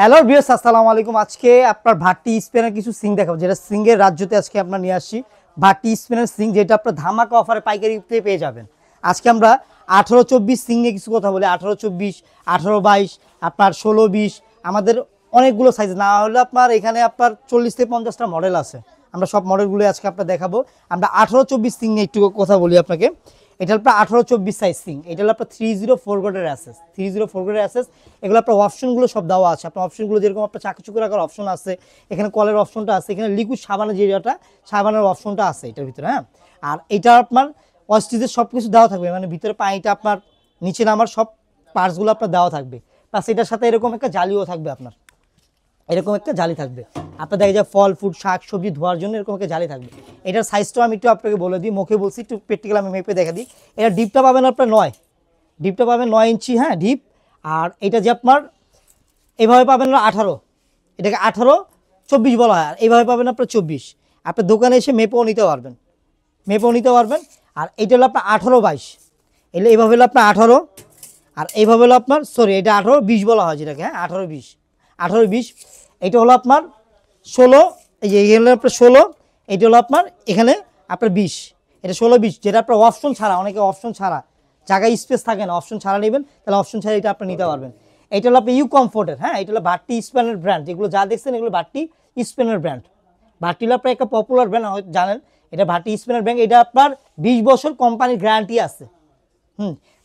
Hello viewers, আসসালামু আলাইকুম। আজকে আপনার ভাটি স্পেনের কিছু সিং দেখাবো, যেটা সিংয়ের রাজ্যতে আজকে আপনার নিয়ে আসছি। ভাটি স্পেনের সিং, যেটা আপনার ধামাকা অফারে পাইকারিতে পেয়ে যাবেন। আজকে আমরা 18-24 সিং নিয়ে কিছু কথা বলি। 18-24, 18-22, আপনার 16-20, আমাদের অনেকগুলো সাইজ না হলে আপনার এখানে আপনার 40 থেকে 50টা মডেল আছে। আমরা সব মডেলগুলো আজকে আপনার দেখাবো। আমরা 18-24 সিং নিয়ে একটু কথা বলি আপনাকে। এটা আপনার 18-24 সাইজ সিং। এটা হলো আপনার 304 গ্রেডের অ্যাসেস, 304 গ্রেডের অ্যাসেস। এগুলো আপনার অপশনগুলো সব দেওয়া আছে। আপনার অপশনগুলো যেরকম আপনার চাকচুকু রাখার অপশন আছে, এখানে কলের অপশনটা আছে, এখানে লিকুইড সাবানের যেটা সাবানের অপশনটা আছে এটার ভিতরে। হ্যাঁ, আর এটা আপনার ওয়াস্টিজের সব কিছু দেওয়া থাকবে, মানে ভিতরে পানিটা আপনার নিচে নামার সব পার্টসগুলো আপনার দেওয়া থাকবে। প্লাস এটার সাথে এরকম একটা জালিও থাকবে, আপনার এরকম একটা জালি থাকবে। আপনার দেখা যায় ফল ফুড শাক সবজি ধোয়ার জন্য এরকম একটা জালি থাকবে। এটার সাইজটাও আমি একটু আপনাকে বলে দিই, মুখে বলছি, একটু প্র্যাকটিক্যাল আমি মেপে দেখা দিই। এটা ডিপটা পাবেন আপনার 9, ডিপটা পাবেন 9 ইঞ্চি, হ্যাঁ ডিপ। আর এটা যে আপনার এইভাবে পাবেন 18, এটাকে 18-24 বলা হয়। আর এইভাবে পাবেন আপনার 24। আপনার দোকানে এসে মেপেও নিতে পারবেন, মেপেও নিতে পারবেন। আর এইটা হলো আপনার 18-22, এলে এইভাবে হলো আপনার 18, আর এইভাবে হলো আপনার সরি এটা 18-20 বলা হয় যেটাকে, হ্যাঁ 18-20, 18-20। এটা হলো আপনার 16, এই যে এখানে আপনার 16, এটা হলো আপনার এখানে আপনার 20, এটা 16-20, যেটা আপনার অপশন ছাড়া, অনেকে অপশন ছাড়া জায়গায় স্পেস থাকে না, অপশন ছাড়া নেবেন, তাহলে অপশন ছাড়া এটা আপনি নিতে পারবেন। এটা হলো আপনার ইউ কমফোর্টের, হ্যাঁ এটা হলো ভাটি স্পেনের ব্র্যান্ড। এগুলো যা দেখছেন এগুলো ভাটি স্পেনের ব্র্যান্ড। ভাটি হলো আপনার একটা পপুলার ব্র্যান্ড, হয়তো জানেন, এটা ভাটি স্পেনের ব্র্যান্ড। এটা আপনার 20 বছর কোম্পানির গ্যারান্টি আছে,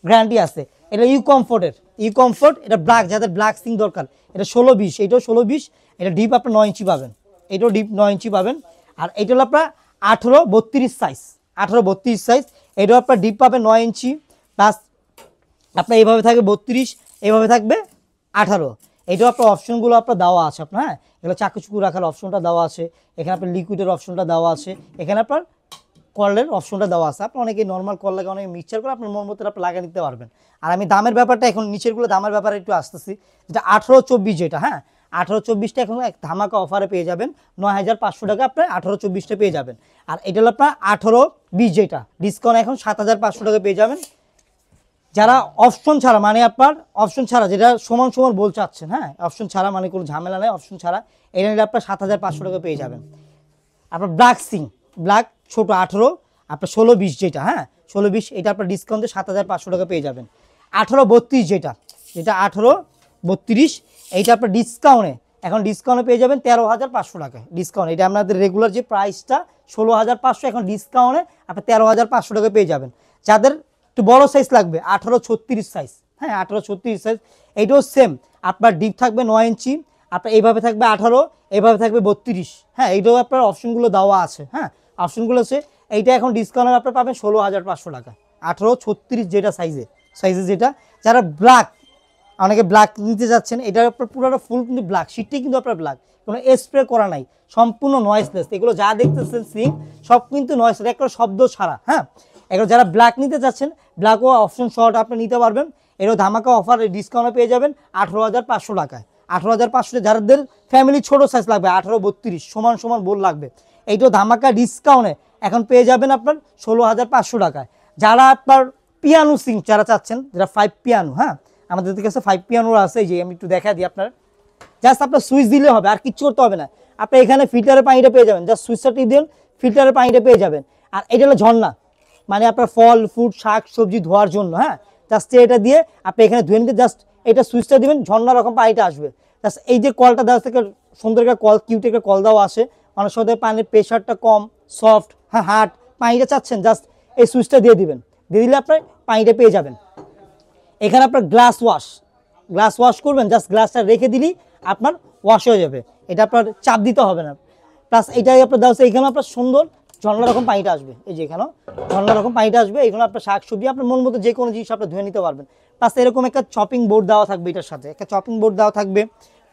গ্যারান্টি আছে। এটা ইউ কমফোর্টের, ইউ কমফোর্ট, এটা ব্ল্যাক, যাদের ব্ল্যাক সিং দরকার, এটা 16-20, এটাও 16-20। এটা ডিপ আপনার 9 ইঞ্চি পাবেন, এটাও ডিপ 9 ইঞ্চি পাবেন। আর এটা হলো আপনার 18-32 সাইজ, 18-32 সাইজ। এটাও আপনার ডিপ পাবেন 9 ইঞ্চি, প্লাস আপনার এইভাবে থাকবে 32, এইভাবে থাকবে 18। এটাও আপনার অপশনগুলো আপনার দেওয়া আছে আপনার, হ্যাঁ এগুলো চাকুচুকু রাখার অপশনটা দেওয়া আছে, এখানে আপনার লিকুইডের অপশনটা দেওয়া আছে, এখানে আপনার কলের অপশনটা দেওয়া আছে। আপনি অনেকে নর্মাল কল লাগে, অনেকে মিক্সচার করে আপনার মন মতো আপনি লাগিয়ে নিতে পারবেন। আর আমি দামের ব্যাপারটা এখন নিচেরগুলো দামের ব্যাপারে একটু আসতেছি। যেটা 18-24, যেটা হ্যাঁ 18-24টা এখন এক ধামাকা অফারে পেয়ে যাবেন 9,500 টাকা, আপনার 18-24টা পেয়ে যাবেন। আর এটা হলো আপনার 18-20, যেটা ডিসকাউন্ট এখন 7,500 টাকা পেয়ে যাবেন। যারা অপশন ছাড়া, মানে আপনার অপশন ছাড়া যেটা সমান সমান বল চাচ্ছেন, হ্যাঁ অপশন ছাড়া মানে কোনো ঝামেলা নেই, অপশন ছাড়া এটা নিলে আপনার 7,500 টাকা পেয়ে যাবেন। আপনার ব্ল্যাক সিং, ব্ল্যাক ছোট 18, আপনার 16-20 যেটা, হ্যাঁ 16-20, এটা আপনার ডিসকাউন্টে 7,500 টাকা পেয়ে যাবেন। 18-32 যেটা, যেটা 18-32, এইটা আপনার ডিসকাউন্টে এখন ডিসকাউন্টে পেয়ে যাবেন 13,500 টাকায় ডিসকাউন্ট। এটা আপনাদের রেগুলার যে প্রাইসটা 16,500, এখন ডিসকাউন্টে আপনার 13,500 টাকা পেয়ে যাবেন। যাদের একটু বড় সাইজ লাগবে 18-36 সাইজ, হ্যাঁ 18-36 সাইজ, এইটাও সেম। আপনার ডিপ থাকবে 9 ইঞ্চি, আপনার এইভাবে থাকবে 18, এইভাবে থাকবে 32, হ্যাঁ এইটাও আপনার অপশনগুলো দেওয়া আছে, হ্যাঁ অপশনগুলো আছে। এইটা এখন ডিসকাউন্টে আপনার পাবেন 16,500 টাকা, 18-36 যেটা সাইজে যেটা। যারা ব্ল্যাক, অনেকে ব্ল্যাক নিতে যাচ্ছেন, এটা আপনার পুরোটা ফুল কিন্তু ব্ল্যাক, শীতটাই কিন্তু আপনার ব্ল্যাক, কোনো স্প্রে করা নাই, সম্পূর্ণ নয়েসলেস। এগুলো যা দেখতেছেন সিং সব কিন্তু নয়েসলেস, একটা শব্দ ছাড়া, হ্যাঁ এগুলো যারা ব্ল্যাক নিতে চাচ্ছেন, ব্ল্যাকও অপশন শর্ট আপনি নিতে পারবেন। এরও ধামাকা অফার ডিসকাউন্টে পেয়ে যাবেন 18,500 টাকায়। 18,500, যাদের ফ্যামিলি ছোট সাইজ লাগবে 18-32 সমান সমান বোল লাগবে, এইটাও ধামাকা ডিসকাউন্টে এখন পেয়ে যাবেন আপনার 16,500 টাকায়। যারা আপনার পিয়ানো সিং যারা চাচ্ছেন, যারা 5 পিয়ানো, হ্যাঁ আমাদের কাছে 5 পিয়ানো আছে, এই যে আমি একটু দেখা দিই আপনার। জাস্ট আপনার সুইচ দিলে হবে, আর কিচ্ছু করতে হবে না। আপনি এখানে ফিল্টারের পানিটা পেয়ে যাবেন, জাস্ট সুইচটা টিপ দিন, ফিল্টারের পানিটা পেয়ে যাবেন। আর এটা হলো ঝর্ণা, মানে আপনার ফল ফুড শাক সবজি ধোয়ার জন্য, হ্যাঁ জাস্ট এটা দিয়ে আপনি এখানে ধুয়ে নিতে, জাস্ট এটা সুইচটা দিবেন, ঝর্ণা রকম পানিটা আসবে। জাস্ট এই যে কলটা দেওয়া থেকে সুন্দর একটা কল, কিউট একটা কল দেওয়া আসে, অনেক সময় পানির প্রেশারটা কম, সফট, হ্যাঁ হার্ড পানিটা চাচ্ছেন, জাস্ট এই সুইচটা দিয়ে দিবেন, দিয়ে দিলে আপনার পানিটা পেয়ে যাবেন। এখানে আপনার গ্লাস ওয়াশ করবেন, জাস্ট গ্লাসটা রেখে দিলেই আপনার ওয়াশ হয়ে যাবে, এটা আপনার চাপ দিতে হবে না। প্লাস এটাই আপনার দেওয়া আছে, এখানে আপনার সুন্দর ঝর্ণা রকম পানিটা আসবে, এই যে এখানেও ঝর্ণা রকম পানিটা আসবে। এখানে আপনার শাক সবজি আপনার মন মতো যে কোনো জিনিস আপনার ধুয়ে নিতে পারবেন। প্লাস এরকম একটা চপিং বোর্ড দেওয়া থাকবে, এটার সাথে একটা চপিং বোর্ড দেওয়া থাকবে।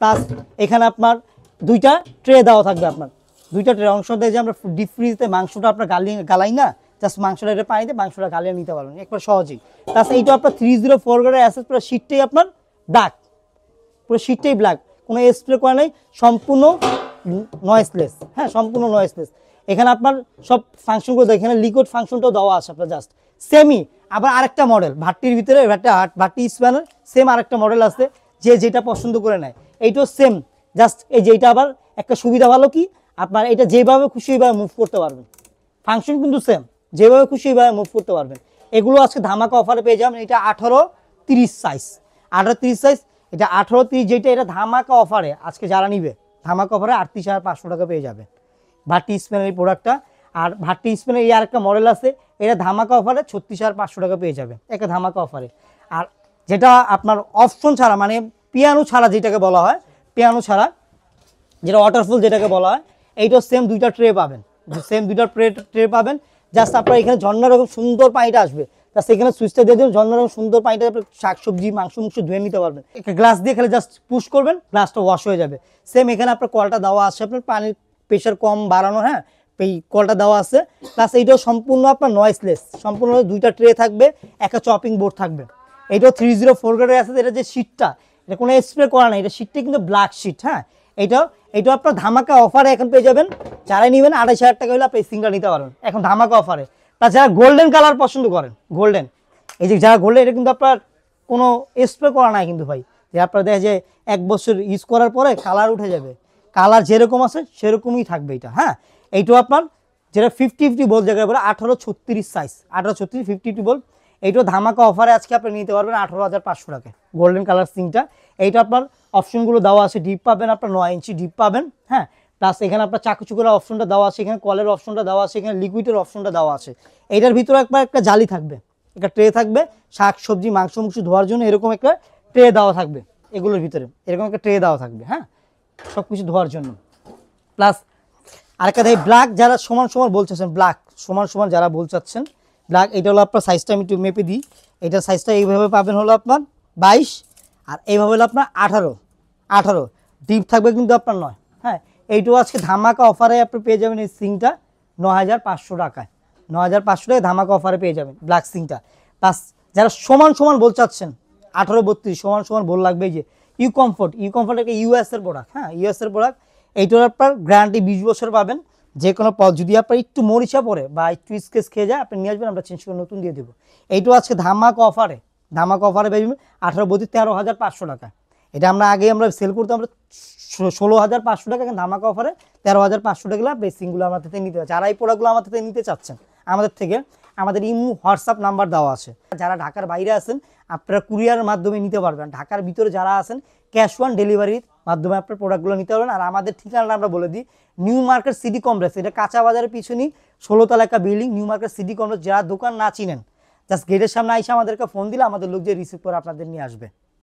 প্লাস এখানে আপনার 2টা ট্রে দেওয়া থাকবে, আপনার 2টা ট্রে অংশ দিয়ে যে আমরা ডিপ ফ্রিজে মাংসটা আপনার গালাই না, জাস্ট মাংসটা এটা পানিতে মাংসটা গালিয়ে নিতে পারবেন একবার সহজেই। প্লাস এইটা আপনার 304 গ্রেডের অ্যাসেস, পুরো শীটটাই আপনার ব্ল্যাক, পুরো শীটটাই ব্ল্যাক, কোনো স্প্রে করা নেই, সম্পূর্ণ নয়েসলেস, হ্যাঁ সম্পূর্ণ নয়েসলেস। এখানে আপনার সব ফাংশনগুলো, এখানে লিকুইড ফাংশনটাও দেওয়া আছে আপনার, জাস্ট সেমই। আবার আরেকটা মডেল ভাটির ভিতরে, ভাটি স্প্যানের সেম আরেকটা মডেল আছে, যে যেটা পছন্দ করে নেয়। এইটাও সেম, জাস্ট এই যে এটা আবার একটা সুবিধা ভালো কি, আপনার এটা যেভাবে খুশি ওইভাবে মুভ করতে পারবেন, ফাংশন কিন্তু সেম, যেভাবে খুশি ওইভাবে মুভ করতে পারবেন। এগুলো আজকে ধামাকা অফারে পেয়ে যাবেন। এটা 18-30 সাইজ, 18-30 সাইজ, এটা 18-30 যেটা, এটা ধামাকা অফারে আজকে যারা নিবে, ধামাকা অফারে 38,500 টাকা পেয়ে যাবে ভাটি স্পেনের এই প্রোডাক্টটা। আর ভাটি স্পেনের এই আরেকটা মডেল আছে, এটা ধামাকা অফারে 36,500 টাকা পেয়ে যাবে, একটা ধামাকা অফারে। আর যেটা আপনার অপশন ছাড়া, মানে পিয়ানো ছাড়া যেটাকে বলা হয়, পিয়ানো ছাড়া যেটা ওয়াটারফুল যেটাকে বলা হয়, এইটাও সেম দুইটা ট্রে পাবেন, সেম দুইটা ট্রে পাবেন। জাস্ট আপনার এখানে ঝর্ণার রকম সুন্দর পানিটা আসবে, জাস্ট এখানে সুইচটা দিয়ে দেবেন, ঝর্ণার রকম সুন্দর পানিটা আপনি শাকসবজি মাংস ধুয়ে নিতে পারবেন। একটা গ্লাস দিয়ে খেলে জাস্ট পুশ করবেন, গ্লাসটা ওয়াশ হয়ে যাবে। সেম এখানে আপনার কলটা দেওয়া আছে, আপনার পানির প্রেশার কম বাড়ানো, হ্যাঁ এই কলটা দেওয়া আছে। প্লাস এইটাও সম্পূর্ণ আপনার নয়েসলেস, সম্পূর্ণ দুইটা ট্রে থাকবে, একটা চপিং বোর্ড থাকবে। এইটাও 304 গ্রেডের আছে। এটা যে শীটটা, এটা কোনো স্প্রে করা নাই, এটা শীটটা কিন্তু ব্ল্যাক শীট, হ্যাঁ। এইটাও আপনার ধামাকা অফারে এখন পেয়ে যাবেন, যারাই নেবেন 2,500 টাকা হলে আপনি সিঙ্গেল নিতে পারবেন এখন ধামাকা অফারে। প্লাস যারা গোল্ডেন কালার পছন্দ করেন, গোল্ডেন, এই যে যারা গোল্ডেন, এটা কিন্তু আপনার কোনো স্প্রে করা নাই কিন্তু ভাই, যে আপনার দেখা যায় 1 বছর ইউজ করার পরে কালার উঠে যাবে, কালার যেরকম আছে সেরকমই থাকবে এটা, হ্যাঁ। এইটাও আপনার যেটা 50-50 বল জায়গায় বলে 18-36 সাইজ, 18-36 50-50 বল। এইটাও ধামাকা অফারে আজকে আপনি নিতে পারবেন 18,500 টাকায় গোল্ডেন কালার সিংটা। এইটা আপনার অপশনগুলো দেওয়া আছে, ডিপ পাবেন আপনার 9 ইঞ্চি ডিপ পাবেন, হ্যাঁ। প্লাস এখানে আপনার চাকু করার অপশনটা দেওয়া আছে, এখানে কলের অপশনটা দেওয়া আছে, এখানে লিকুইডের অপশনটা দেওয়া আছে। এইটার ভিতরে একবার একটা জালি থাকবে, একটা ট্রে থাকবে, শাক সবজি মাংস ধোয়ার জন্য এরকম একটা ট্রে দেওয়া থাকবে, এগুলোর ভিতরে এরকম একটা ট্রে দেওয়া থাকবে, হ্যাঁ, সব কিছু ধোয়ার জন্য। প্লাস আরেকটা দেখি ব্ল্যাক, যারা সমান সমান বলছেন, ব্ল্যাক সমান সমান যারা বলছেন ব্ল্যাক, এটা হলো আপনার সাইজটা আমি একটু মেপে দিই। এটার সাইজটা এইভাবে পাবেন হলো আপনার 22, আর এইভাবে হলো আপনার 18 ডিপ থাকবে কিন্তু আপনার 9, হ্যাঁ। এইটাও আজকে ধামাকা অফারে আপনি পেয়ে যাবেন এই সিংটা 9,500 টাকায়, 9,500 টাকায় ধামাকা অফারে পেয়ে যাবেন ব্ল্যাক সিংটা। প্লাস যারা সমান সমান বল চাচ্ছেন 18-32 সমান সমান বল লাগবে, এই যে ইউ কমফোর্ট একটা ইউএসের প্রোডাক্ট, হ্যাঁ ইউএসের প্রোডাক্ট। এইটার আপনার গ্যারান্টি 20 বছর পাবেন। যে কোনো যদি আপনার একটু মরিচা পড়ে বা একটু স্কেচ খেয়ে যায়, আপনি নিয়ে আসবেন, আমরা চেঞ্জ করে নতুন দিয়ে দেবো। এইটাও আজকে ধামাকা অফারে পেয়ে 13,500 টাকা। এটা আমরা আগে আমরা সেল করতাম আমরা 16,500 টাকা, ধামাকা অফারে 13,500 টাকা বেসিংগুলো আমার থেকে নিতে পারছে। যারা এই প্রোডাক্টগুলো আমার থেকে নিতে চাচ্ছেন আমাদের থেকে, আমাদের ইমো হোয়াটসঅ্যাপ নাম্বার দেওয়া আছে। যারা ঢাকার বাইরে আছেন আপনারা কুরিয়ারের মাধ্যমে নিতে পারবেন, ঢাকার ভিতরে যারা আছেন ক্যাশ অন ডেলিভারির মাধ্যমে আপনার প্রোডাক্টগুলো নিতে পারবেন। আর আমাদের ঠিকানাটা আমরা বলে দিই, নিউ মার্কেট সিটি কমপ্লেক্স, এটা কাঁচা বাজারের পিছনেই 16 তলা একটা building, new market city complex. যারা দোকান না চিনেন জাস্ট গেটের সামনে আইসা আমাদেরকে ফোন দিলে আমাদের লোক যে রিসিভ করে আপনাদের নিয়ে আসবে।